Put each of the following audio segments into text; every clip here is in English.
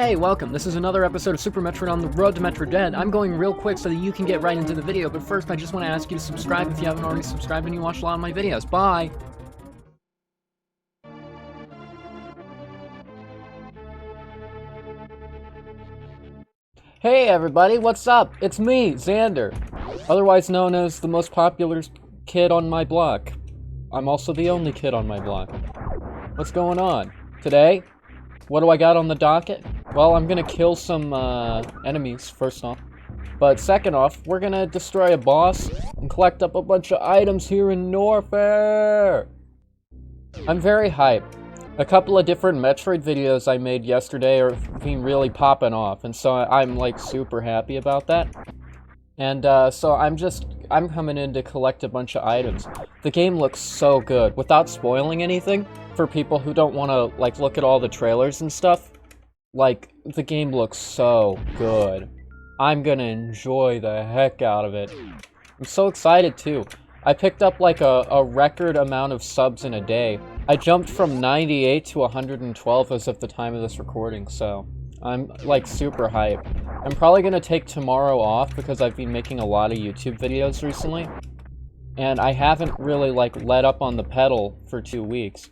Hey, welcome. This is another episode of Super Metroid on the road to Metroid Dread. I'm going real quick so that you can get right into the video, but first I just want to ask you to subscribe if you haven't already subscribed and you watch a lot of my videos. Bye! Hey everybody, what's up? It's me, Xander, otherwise known as the most popular kid on my block. I'm also the only kid on my block. What's going on? Today, what do I got on the docket? Well, I'm gonna kill some enemies, first off. But second off, we're gonna destroy a boss and collect up a bunch of items here in Norfair! I'm very hyped. A couple of different Metroid videos I made yesterday are being really popping off, and so I'm like super happy about that. And so I'm coming in to collect a bunch of items. The game looks so good, without spoiling anything, for people who don't want to like look at all the trailers and stuff. Like, the game looks so good. I'm gonna enjoy the heck out of it. I'm so excited too. I picked up like a record amount of subs in a day. I jumped from 98 to 112 as of the time of this recording, so I'm like super hyped. I'm probably gonna take tomorrow off because I've been making a lot of YouTube videos recently. And I haven't really like let up on the pedal for 2 weeks.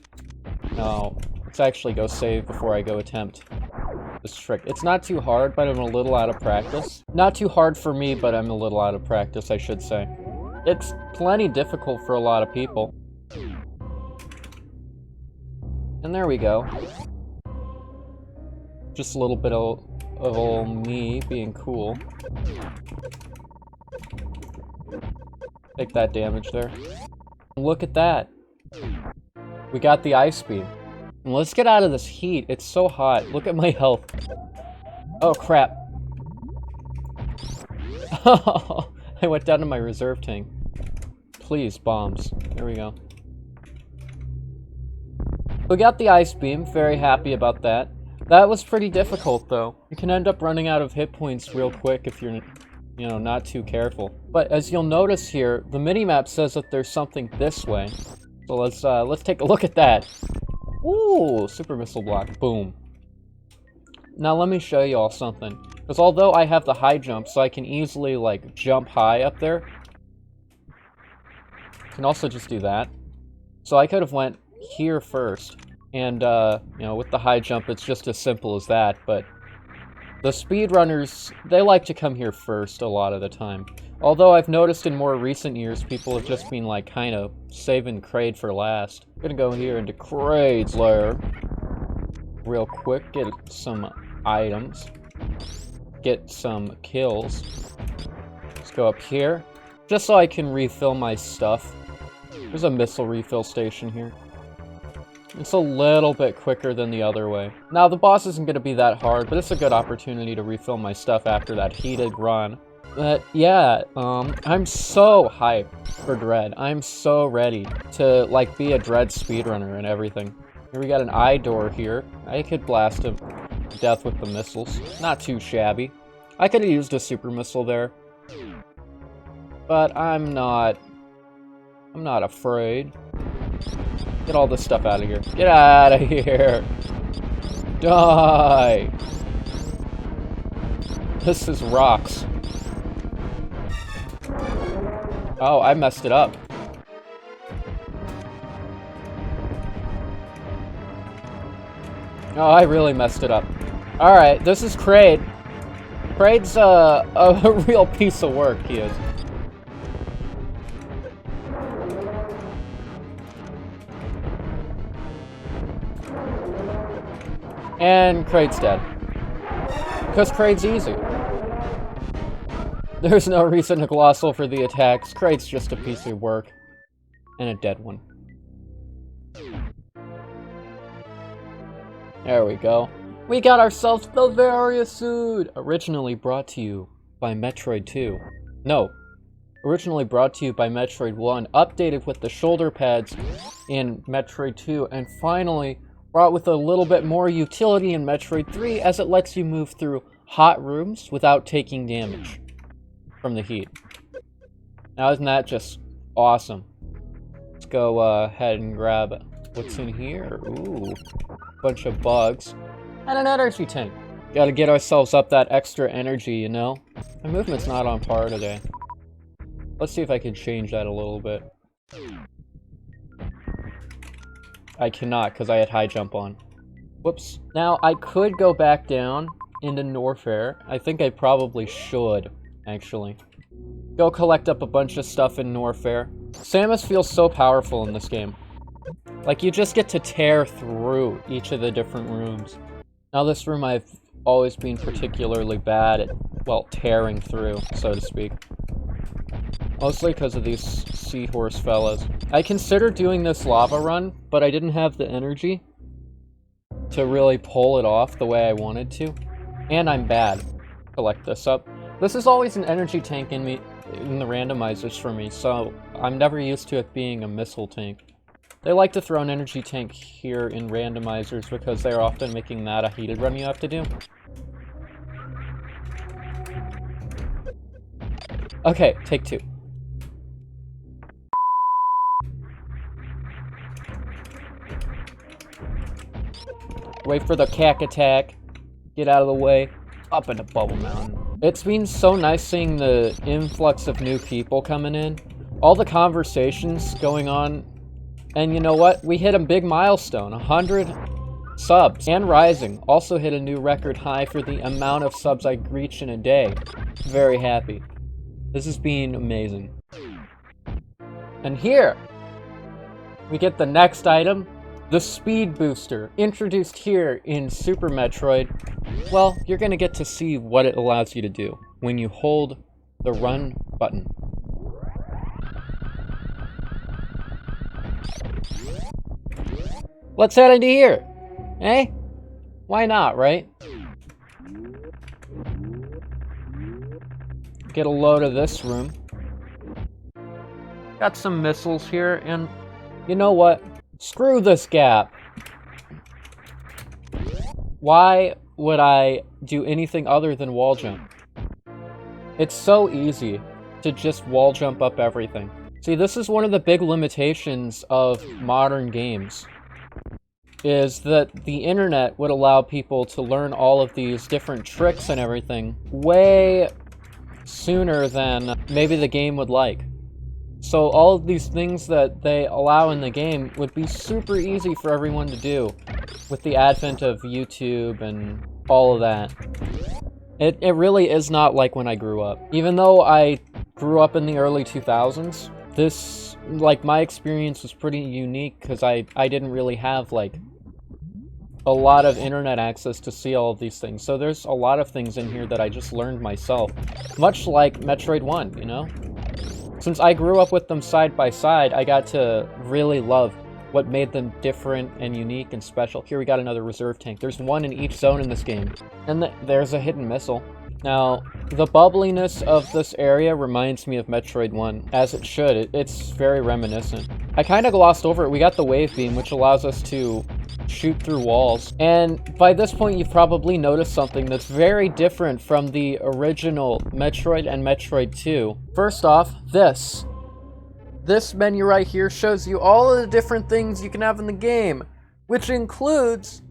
No, let's actually go save before I go attempt this trick. It's not too hard, but I'm a little out of practice. Not too hard for me, but I'm a little out of practice, I should say. It's plenty difficult for a lot of people. And there we go. Just a little bit of old me being cool. Take that damage there. Look at that. We got the ice beam. And let's get out of this heat. It's so hot. Look at my health. Oh, crap. I went down to my reserve tank. Please, bombs. There we go. We got the ice beam. Very happy about that. That was pretty difficult, though. You can end up running out of hit points real quick if you're, you know, not too careful. But as you'll notice here, the minimap says that there's something this way. So let's take a look at that. Ooh, super missile block. Boom. Now let me show you all something. Because although I have the high jump, so I can easily, like, jump high up there. I can also just do that. So I could have went here first. And, you know, with the high jump, it's just as simple as that. But the speedrunners, they like to come here first a lot of the time. Although I've noticed in more recent years, people have just been, like, kind of saving Kraid for last. I'm gonna go here into Kraid's lair. Real quick, get some items. Get some kills. Let's go up here. Just so I can refill my stuff. There's a missile refill station here. It's a little bit quicker than the other way. Now, the boss isn't gonna be that hard, but it's a good opportunity to refill my stuff after that heated run. But yeah, I'm so hyped for Dread. I'm so ready to, like, be a Dread speedrunner and everything. Here we got an eye door here. I could blast him to death with the missiles. Not too shabby. I could have used a super missile there. But I'm not afraid. Get all this stuff out of here. Get out of here! Die! This is rocks. Oh, I messed it up. Oh, I really messed it up. Alright, this is Kraid. Kraid's a real piece of work, he is. And Kraid's dead. Because Kraid's easy. There's no reason to gloss over the attacks. Kraid's just a piece of work. And a dead one. There we go. We got ourselves the Various Suit! Originally brought to you by Metroid 2. No. Originally brought to you by Metroid 1. Updated with the shoulder pads in Metroid 2. And finally brought with a little bit more utility in Metroid 3 as it lets you move through hot rooms without taking damage from the heat. Now isn't that just awesome? Let's go ahead and grab what's in here. Ooh, bunch of bugs. And an energy tank. Gotta get ourselves up that extra energy, you know? My movement's not on par today. Let's see if I can change that a little bit. I cannot, because I had high jump on. Whoops. Now, I could go back down into Norfair. I think I probably should, actually. Go collect up a bunch of stuff in Norfair. Samus feels so powerful in this game. Like, you just get to tear through each of the different rooms. Now, this room I've always been particularly bad at, well, tearing through, so to speak. Mostly because of these seahorse fellas. I considered doing this lava run, but I didn't have the energy to really pull it off the way I wanted to. And I'm bad. Collect this up. This is always an energy tank in the randomizers for me, so I'm never used to it being a missile tank. They like to throw an energy tank here in randomizers because they're often making that a heated run you have to do. Okay, take two. Wait for the cack attack. Get out of the way. Up into Bubble Mountain. It's been so nice seeing the influx of new people coming in. All the conversations going on. And you know what? We hit a big milestone. 100 subs. And rising. Also hit a new record high for the amount of subs I reach in a day. Very happy. This has been amazing. And here, we get the next item. The Speed Booster, introduced here in Super Metroid. Well, you're gonna get to see what it allows you to do when you hold the run button. Let's head into here, eh? Why not, right? Get a load of this room. Got some missiles here, and you know what? Screw this gap. Why would I do anything other than wall jump? It's so easy to just wall jump up everything. See, this is one of the big limitations of modern games, is that the internet would allow people to learn all of these different tricks and everything way sooner than maybe the game would like. So all of these things that they allow in the game would be super easy for everyone to do with the advent of YouTube and all of that. It really is not like when I grew up. Even though I grew up in the early 2000s, this, like, my experience was pretty unique because I didn't really have, like, a lot of internet access to see all of these things. So there's a lot of things in here that I just learned myself. Much like Metroid 1, you know? Since I grew up with them side by side, I got to really love what made them different and unique and special. Here we got another reserve tank. There's one in each zone in this game. And there's a hidden missile. Now, the bubbliness of this area reminds me of Metroid 1, as it should. It's very reminiscent. I kind of glossed over it. We got the wave beam, which allows us to shoot through walls. And by this point, you've probably noticed something that's very different from the original Metroid and Metroid 2. First off, this menu right here shows you all of the different things you can have in the game, which includes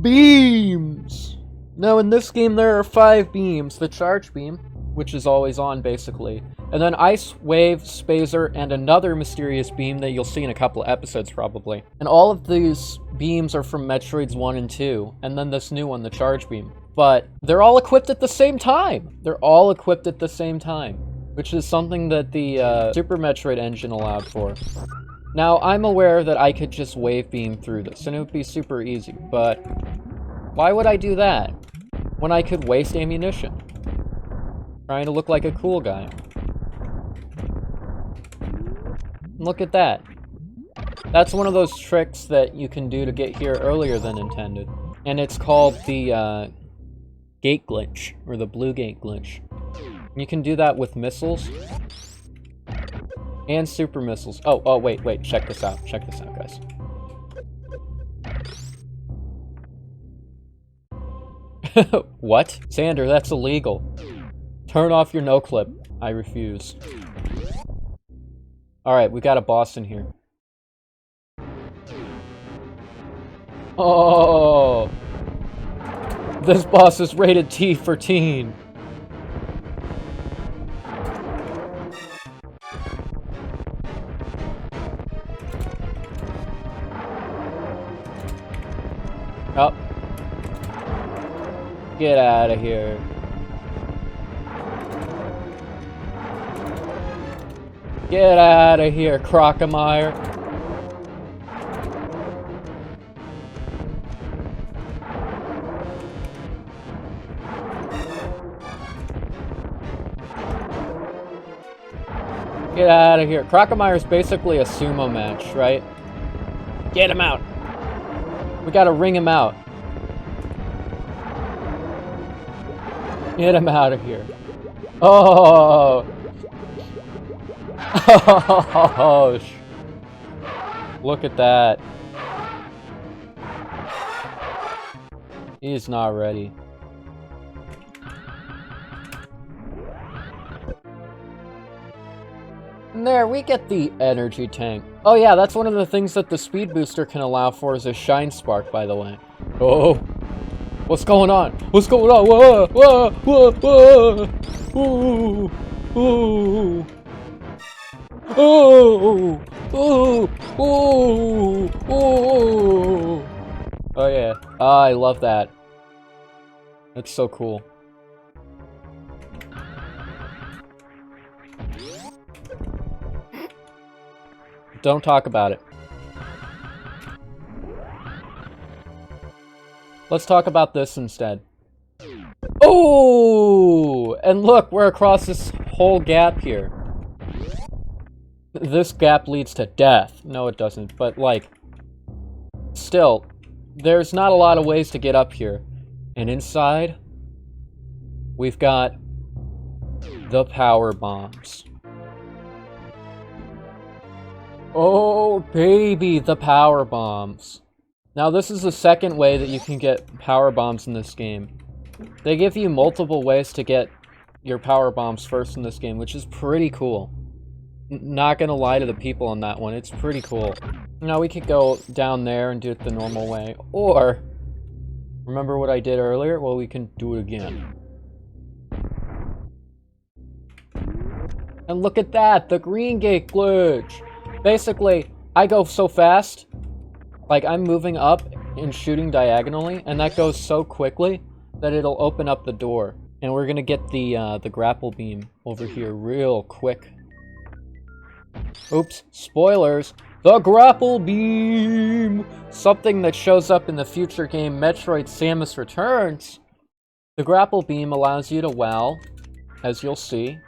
beams. Now, in this game, there are 5 beams. The charge beam, which is always on, basically. And then Ice, Wave, Spazer, and another mysterious beam that you'll see in a couple of episodes, probably. And all of these beams are from Metroids 1 and 2, and then this new one, the charge beam. But they're all equipped at the same time! They're all equipped at the same time, which is something that the Super Metroid engine allowed for. Now, I'm aware that I could just wave beam through this, and it would be super easy, but why would I do that when I could waste ammunition? Trying to look like a cool guy. Look at that. That's one of those tricks that you can do to get here earlier than intended. And it's called the gate glitch, or the blue gate glitch. You can do that with missiles. And super missiles. Oh, wait, check this out. Check this out, guys. What? Xander, that's illegal. Turn off your no-clip. I refuse. Alright, we got a boss in here. Oh! This boss is rated T for teen. Oh. Get out of here. Get out of here, Crocomire. Get out of here. Crocomire is basically a sumo match, right? Get him out. We gotta ring him out. Get him out of here. Oh. Oh. Look at that. He's not ready. And there, we get the energy tank. Oh yeah, that's one of the things that the speed booster can allow for is a shine spark, by the way. Oh, what's going on? What's going on? Whoa, whoa, whoa, whoa. Ooh, ooh. Oh, oh, oh, oh. Oh yeah. Oh, I love that. That's so cool. Don't talk about it. Let's talk about this instead. Oh! And look, we're across this whole gap here. This gap leads to death. No, it doesn't. But, like, still, there's not a lot of ways to get up here. And inside, we've got the power bombs. Oh, baby, the power bombs. Now, this is the second way that you can get power bombs in this game. They give you multiple ways to get your power bombs first in this game, which is pretty cool. Not gonna lie to the people on that one, it's pretty cool. Now, we could go down there and do it the normal way, or... Remember what I did earlier? Well, we can do it again. And look at that, the green gate glitch! Basically, I go so fast, like I'm moving up and shooting diagonally, and that goes so quickly that it'll open up the door. And we're gonna get the grapple beam over here real quick. Oops, spoilers! The grapple beam! Something that shows up in the future game Metroid Samus Returns. The grapple beam allows you to, well, as you'll see,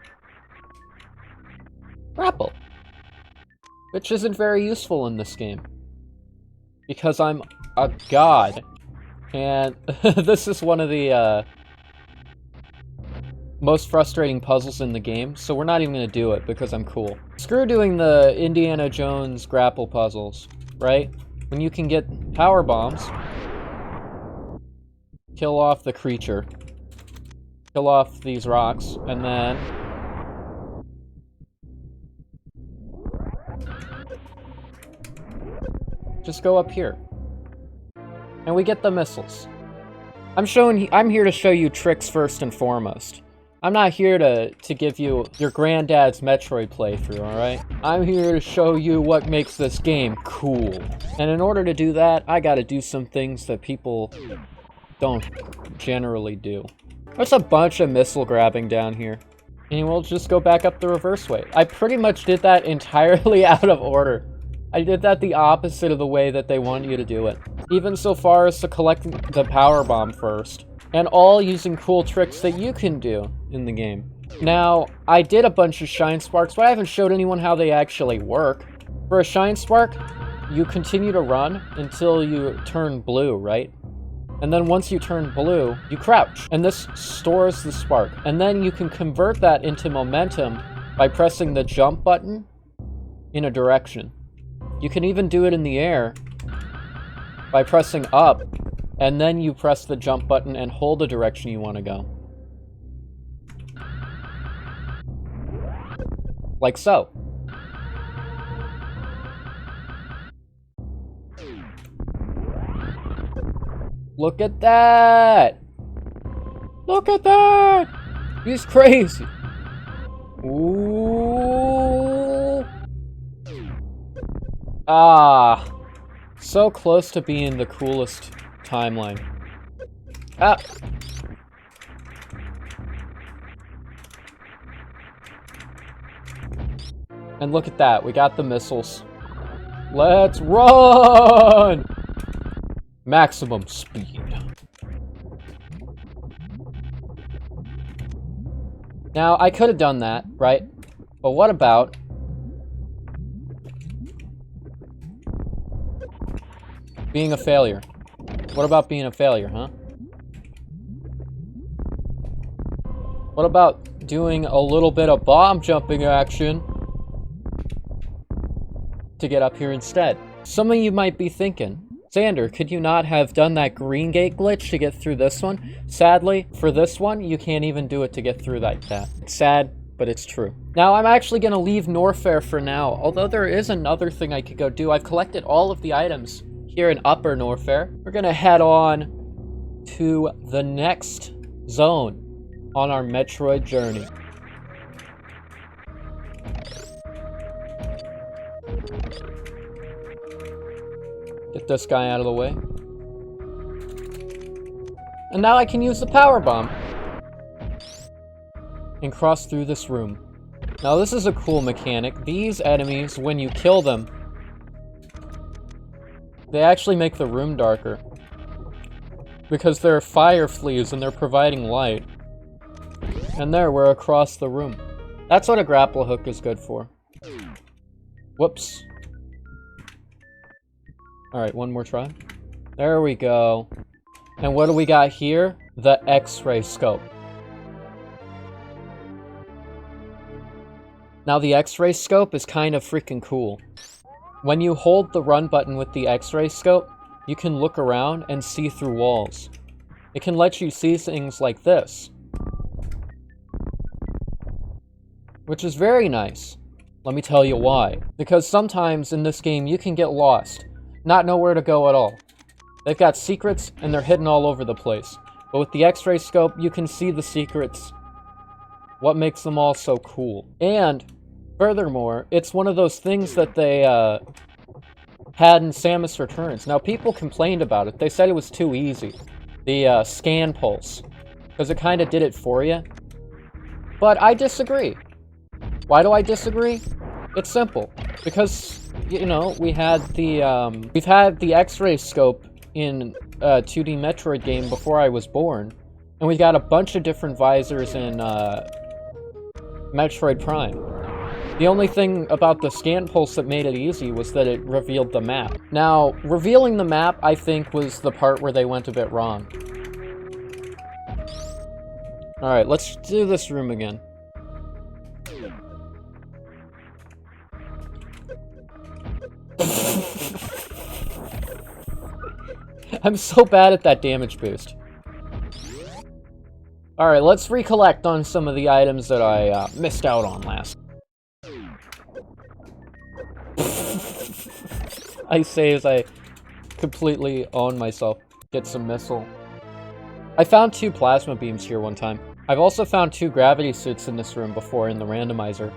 grapple. Which isn't very useful in this game. Because I'm a god. And this is one of the most frustrating puzzles in the game, so we're not even going to do it because I'm cool. Screw doing the Indiana Jones grapple puzzles, right? When you can get power bombs, kill off the creature, kill off these rocks, and then... just go up here. And we get the missiles. I'm here to show you tricks first and foremost. I'm not here to give you your granddad's Metroid playthrough, alright? I'm here to show you what makes this game cool. And in order to do that, I gotta do some things that people don't generally do. There's a bunch of missile grabbing down here. And we'll just go back up the reverse way. I pretty much did that entirely out of order. I did that the opposite of the way that they want you to do it. Even so far as to collect the power bomb first. And all using cool tricks that you can do in the game. Now, I did a bunch of shine sparks, but I haven't showed anyone how they actually work. For a shine spark, you continue to run until you turn blue, right? And then once you turn blue, you crouch. And this stores the spark. And then you can convert that into momentum by pressing the jump button in a direction. You can even do it in the air by pressing up, and then you press the jump button and hold the direction you want to go. Like so. Look at that! Look at that! He's crazy! Ooh! Ah! So close to being the coolest timeline. Ah! And look at that, we got the missiles. Let's run! Maximum speed. Now, I could have done that, right? But what about... being a failure? What about being a failure, huh? What about doing a little bit of bomb jumping action to get up here instead? Some of you might be thinking, Xander, could you not have done that green gate glitch to get through this one? Sadly, for this one, you can't even do it to get through like that. It's sad, but it's true. Now, I'm actually going to leave Norfair for now, although there is another thing I could go do. I've collected all of the items here in Upper Norfair. We're going to head on to the next zone on our Metroid journey. Get this guy out of the way. And now I can use the power bomb and cross through this room. Now this is a cool mechanic. These enemies, when you kill them, they actually make the room darker because they're fire fleas and they're providing light. And there, we're across the room. That's what a grapple hook is good for. Whoops. Alright, one more try. There we go. And what do we got here? The X-ray scope. Now the X-ray scope is kind of freaking cool. When you hold the run button with the X-ray scope, you can look around and see through walls. It can let you see things like this, which is very nice. Let me tell you why. Because sometimes in this game you can get lost, not know where to go at all. They've got secrets and they're hidden all over the place. But with the X-ray scope, you can see the secrets. What makes them all so cool. And furthermore, it's one of those things that they had in Samus Returns. Now, people complained about it. They said it was too easy. The scan pulse. Because it kind of did it for you. But I disagree. Why do I disagree? It's simple. Because, you know, we've had the X-ray scope in a 2D Metroid game before I was born. And we got a bunch of different visors in Metroid Prime. The only thing about the scan pulse that made it easy was that it revealed the map. Now, revealing the map, I think, was the part where they went a bit wrong. Alright, let's do this room again. I'm so bad at that damage boost. Alright, let's recollect on some of the items that I missed out on last. I say as I completely own myself. Get some missile. I found 2 plasma beams here one time. I've also found 2 gravity suits in this room before in the randomizer.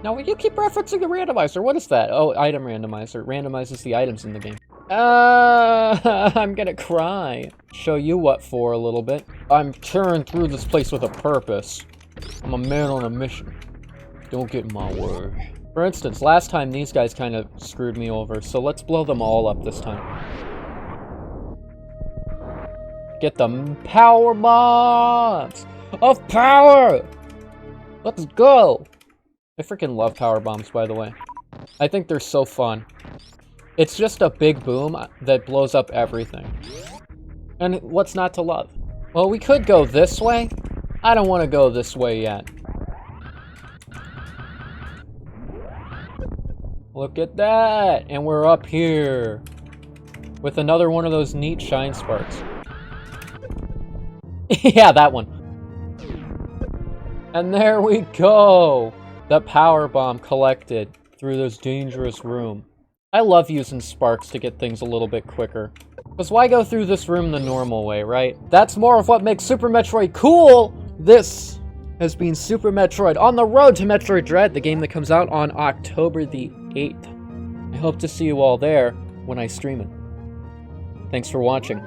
Now, will you keep referencing the randomizer? What is that? Oh, item randomizer. It randomizes the items in the game. I'm gonna cry. Show you what for a little bit. I'm tearing through this place with a purpose. I'm a man on a mission. Don't get in my way. For instance, last time these guys kind of screwed me over, so let's blow them all up this time. Get the power bombs of power! Let's go! I freaking love power bombs, by the way. I think they're so fun. It's just a big boom that blows up everything. And what's not to love? Well, we could go this way. I don't want to go this way yet. Look at that! And we're up here with another one of those neat shine sparks. Yeah, that one. And there we go! The power bomb collected through this dangerous room. I love using sparks to get things a little bit quicker. Because why go through this room the normal way, right? That's more of what makes Super Metroid cool! This has been Super Metroid on the road to Metroid Dread, the game that comes out on October the 8th. I hope to see you all there when I stream it. Thanks for watching.